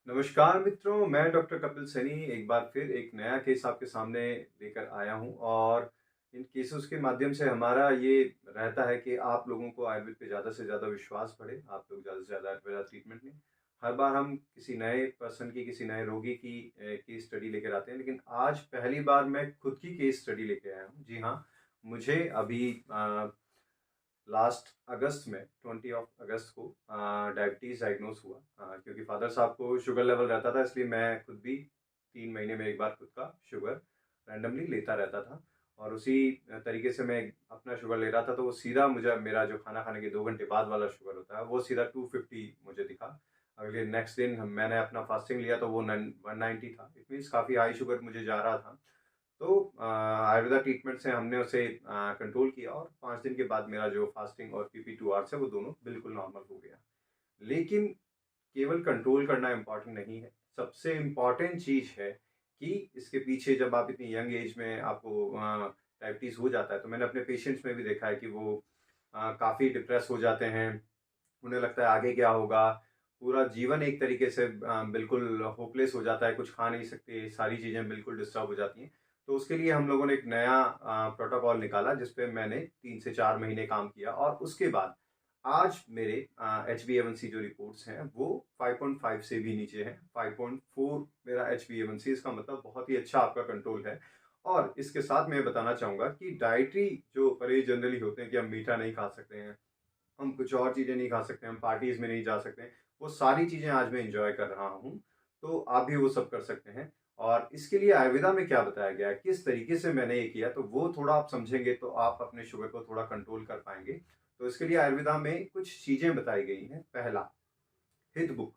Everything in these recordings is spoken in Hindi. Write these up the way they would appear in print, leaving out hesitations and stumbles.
नमस्कार मित्रों, मैं डॉक्टर कपिल सैनी एक बार फिर एक नया केस आपके सामने लेकर आया हूं और इन केसेस के माध्यम से हमारा ये रहता है कि आप लोगों को आयुर्वेद पे ज़्यादा से ज़्यादा विश्वास बढ़े, आप लोग ज़्यादा से ज़्यादा आयुर्वेदा ट्रीटमेंट लें। हर बार हम किसी नए पर्सन की, किसी नए रोगी की केस स्टडी लेकर आते हैं, लेकिन आज पहली बार मैं खुद की केस स्टडी लेके आया हूँ। जी हाँ, मुझे अभी लास्ट अगस्त में 20 ऑफ अगस्त को डायबिटीज़ डायग्नोस हुआ, क्योंकि फादर साहब को शुगर लेवल रहता था, इसलिए मैं खुद भी 3 महीने में एक बार खुद का शुगर रैंडमली लेता रहता था और उसी तरीके से मैं अपना शुगर ले रहा था, तो वो सीधा मुझे मेरा जो खाना खाने के 2 घंटे बाद वाला शुगर होता है वो सीधा 250 मुझे दिखा। अगले नेक्स्ट दिन मैंने अपना फास्टिंग लिया तो वो 190 था। इट मीन्स काफ़ी हाई शुगर मुझे जा रहा था। तो आयुर्वेदा ट्रीटमेंट से हमने उसे कंट्रोल किया और 5 दिन के बाद मेरा जो फास्टिंग और PP2 आवर्स है वो दोनों बिल्कुल नॉर्मल हो गया। लेकिन केवल कंट्रोल करना इम्पॉर्टेंट नहीं है, सबसे इम्पॉर्टेंट चीज़ है कि इसके पीछे जब आप इतनी यंग एज में आपको डायबिटीज़ हो जाता है, तो मैंने अपने पेशेंट्स में भी देखा है कि वो काफ़ी डिप्रेस हो जाते हैं। उन्हें लगता है आगे क्या होगा, पूरा जीवन एक तरीके से बिल्कुल होपलेस हो जाता है, कुछ खा नहीं सकते, सारी चीज़ें बिल्कुल डिस्टर्ब हो जाती हैं। तो उसके लिए हम लोगों ने एक नया प्रोटोकॉल निकाला जिस पे मैंने 3 से 4 महीने काम किया और उसके बाद आज मेरे HbA1c जो रिपोर्ट्स हैं वो 5.5 से भी नीचे हैं। 5.4 मेरा HbA1c, इसका मतलब बहुत ही अच्छा आपका कंट्रोल है। और इसके साथ मैं बताना चाहूँगा कि डाइटरी जो परहेज जनरली होते हैं कि हम मीठा नहीं खा सकते हैं, हम कुछ और चीज़ें नहीं खा सकते, हम पार्टीज़ में नहीं जा सकते हैं, वो सारी चीज़ें आज मैं एन्जॉय कर रहा हूँ। तो आप भी वो सब कर सकते हैं और इसके लिए आयुर्वेदा में क्या बताया गया है, किस तरीके से मैंने ये किया, तो वो थोड़ा आप समझेंगे तो आप अपने शुगर को थोड़ा कंट्रोल कर पाएँगे। तो इसके लिए आयुर्वेदा में कुछ चीज़ें बताई गई हैं। पहला, हित बुक।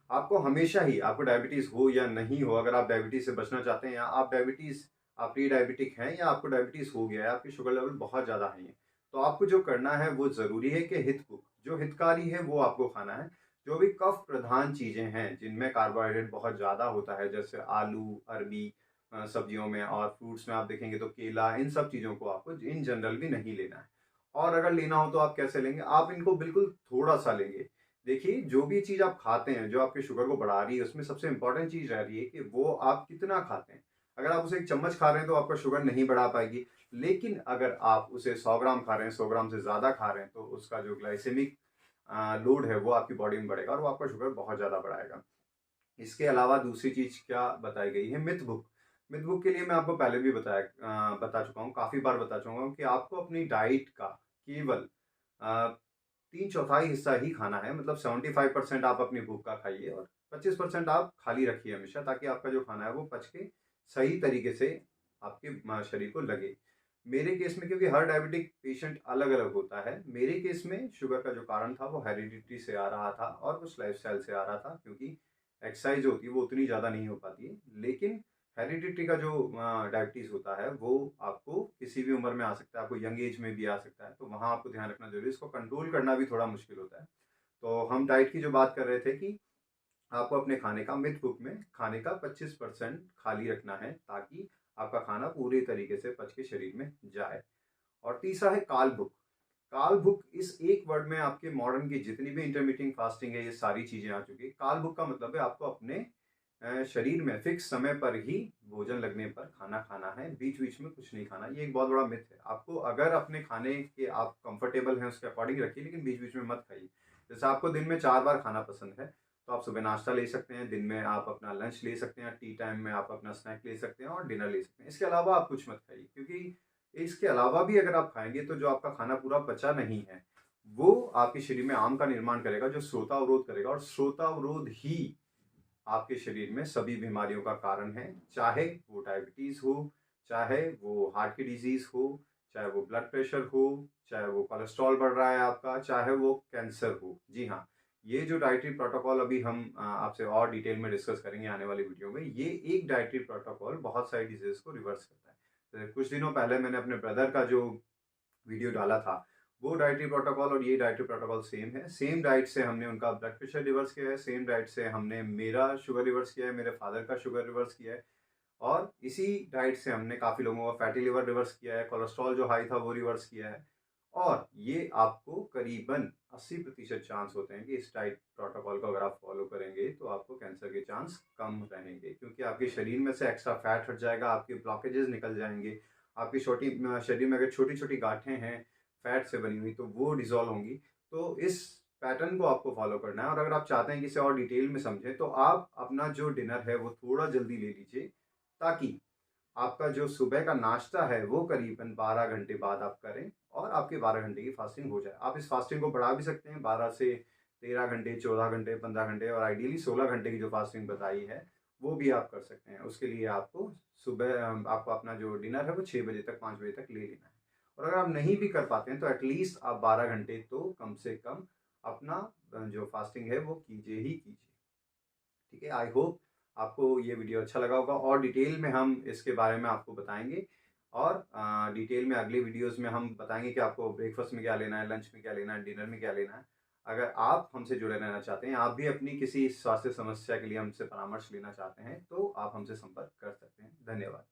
आपको हमेशा ही, आपको डायबिटीज़ हो या नहीं हो, अगर आप डायबिटीज़ से बचना चाहते हैं या आप प्री डायबिटिक हैं या आपको डायबिटीज़ हो गया है, आपकी शुगर लेवल बहुत ज़्यादा हाई है, तो आपको जो करना है वो ज़रूरी है कि हित बुक जो हितकारी है वो आपको खाना है। जो भी कफ प्रधान चीज़ें हैं जिनमें कार्बोहाइड्रेट बहुत ज़्यादा होता है, जैसे आलू, अरबी सब्जियों में और फ्रूट्स में आप देखेंगे तो केला, इन सब चीज़ों को आपको इन जनरल भी नहीं लेना है। और अगर लेना हो तो आप कैसे लेंगे? आप इनको बिल्कुल थोड़ा-सा लेंगे। देखिए, जो भी चीज़ आप खाते हैं, जो आपके शुगर को बढ़ा रही है, उसमें सबसे इम्पोर्टेंट चीज़ रह रही है कि वो आप कितना खाते हैं। अगर आप उसे 1 चम्मच खा रहे हैं, तो आपका शुगर नहीं बढ़ा पाएगी। लेकिन अगर आप उसे 100 ग्राम खा रहे हैं, 100 ग्राम से ज़्यादा खा रहे हैं, तो उसका जो ग्लाइसेमिक लोड है, वो आपकी बॉडी में बढ़ेगा और वो आपका शुगर बहुत ज़्यादा बढ़ाएगा। इसके अलावा दूसरी चीज़ क्या बताई गई है, मिथ बुक। मिथ बुक के लिए मैं आपको पहले भी बता चुका हूँ, काफ़ी बार बता चुका हूँ कि आपको अपनी डाइट का केवल अ, 3/4 हिस्सा ही खाना है, मतलब 75% आप अपनी भूख का खाइए और 25% आप खाली रखिए हमेशा, ताकि आपका जो खाना है वो पच के सही तरीके से आपके शरीर को लगे। मेरे केस में, क्योंकि हर डायबिटिक पेशेंट अलग-अलग होता है, मेरे केस में शुगर का जो कारण था वो हेरिडिटी से आ रहा था और कुछ लाइफ़स्टाइल से आ रहा था, क्योंकि एक्सरसाइज़ जो होती है वो उतनी ज़्यादा नहीं हो पाती है। लेकिन हेरिडिटी का जो डायबिटीज़ होता है वो आपको किसी भी उम्र में आ सकता है, आपको यंग एज में भी आ सकता है, तो वहाँ आपको ध्यान रखना ज़रूरी है। इसको कंट्रोल करना भी थोड़ा मुश्किल होता है। तो हम डाइट की जो बात कर रहे थे कि आपको अपने खाने का, मिथ बुक में खाने का 25% खाली रखना है, ताकि आपका खाना पूरे तरीके से पच के शरीर में जाए। और तीसरा है काल भुक। काल भुक, इस एक वर्ड में आपके मॉडर्न की जितनी भी इंटरमिटिंग फास्टिंग है, ये सारी चीज़ें आ चुकी है। काल भुक का मतलब है आपको अपने शरीर में फिक्स समय पर ही भोजन लगने पर खाना खाना है, बीच-बीच में कुछ नहीं खाना। ये एक बहुत बड़ा मिथ है। आपको अगर अपने खाने के आप कंफर्टेबल हैं उसके अकॉर्डिंग रखिए, लेकिन बीच-बीच में मत खाइए। जैसे आपको दिन में 4 बार खाना पसंद है, तो आप सुबह नाश्ता ले सकते हैं, दिन में आप अपना लंच ले सकते हैं, टी टाइम में आप अपना स्नैक ले सकते हैं और डिनर ले सकते हैं। इसके अलावा आप कुछ मत खाइए, क्योंकि इसके अलावा भी अगर आप खाएँगे तो जो आपका खाना पूरा पचा नहीं है, वो आपके शरीर में आम का निर्माण करेगा, जो श्रोतावरोध करेगा और श्रोतावरोध ही आपके शरीर में सभी बीमारियों का कारण है। चाहे वो डायबिटीज़ हो, चाहे वो हार्ट की डिज़ीज़ हो, चाहे वो ब्लड प्रेशर हो, चाहे वो कोलेस्ट्रॉल बढ़ रहा है आपका, चाहे वो कैंसर हो। जी हाँ, ये जो डाइटरी प्रोटोकॉल अभी हम आपसे और डिटेल में डिस्कस करेंगे आने वाली वीडियो में, ये एक डाइटरी प्रोटोकॉल बहुत सारी डिज़ीज़ को रिवर्स करता है। कुछ दिनों पहले मैंने अपने ब्रदर का जो वीडियो डाला था, वो डाइटरी प्रोटोकॉल और ये डाइटरी प्रोटोकॉल सेम है। सेम डाइट से हमने उनका ब्लड प्रेशर रिवर्स किया है, सेम डाइट से हमने मेरा शुगर रिवर्स किया है, मेरे फादर का शुगर रिवर्स किया है और इसी डाइट से हमने काफ़ी लोगों का फैटी लिवर रिवर्स किया है, कोलेस्ट्रॉल जो हाई था वो रिवर्स किया है और ये आपको करीबन 80% चांस होते हैं कि इस डाइट प्रोटोकॉल को अगर आप फॉलो करेंगे तो आपको कैंसर के चांस कम रहेंगे, क्योंकि आपके शरीर में से एक्स्ट्रा फैट हट जाएगा, आपके ब्लॉकेजेस निकल जाएंगे, आपकी शरीर में अगर छोटी छोटी गांठें हैं फैट से बनी हुई तो वो डिजॉल्व होंगी। तो इस पैटर्न को आपको फॉलो करना है, और अगर आप चाहते हैं कि इसे और डिटेल में समझें तो आप अपना जो डिनर है वो थोड़ा जल्दी ले लीजिए, ताकि आपका जो सुबह का नाश्ता है वो करीबन 12 घंटे बाद आप करें और आपके 12 घंटे की फास्टिंग हो जाए। आप इस फास्टिंग को बढ़ा भी सकते हैं 12 से 13 घंटे, 14 घंटे, 15 घंटे, और आइडियली 16 घंटे की जो फास्टिंग बताई है वो भी आप कर सकते हैं। उसके लिए आपको सुबह आपको अपना जो डिनर है वो 6 बजे तक, 5 बजे तक ले लेना है। और अगर आप नहीं भी कर पाते हैं तो एटलीस्ट आप 12 घंटे तो कम से कम अपना जो फास्टिंग है वो कीजिए ही कीजिए। ठीक है, आई होप आपको ये वीडियो अच्छा लगा होगा, और डिटेल में हम इसके बारे में आपको बताएंगे, और डिटेल में अगले वीडियोस में हम बताएंगे कि आपको ब्रेकफास्ट में क्या लेना है, लंच में क्या लेना है, डिनर में क्या लेना है। अगर आप हमसे जुड़े रहना चाहते हैं, आप भी अपनी किसी स्वास्थ्य समस्या के लिए हमसे परामर्श लेना चाहते हैं, तो आप हमसे संपर्क कर सकते हैं। धन्यवाद।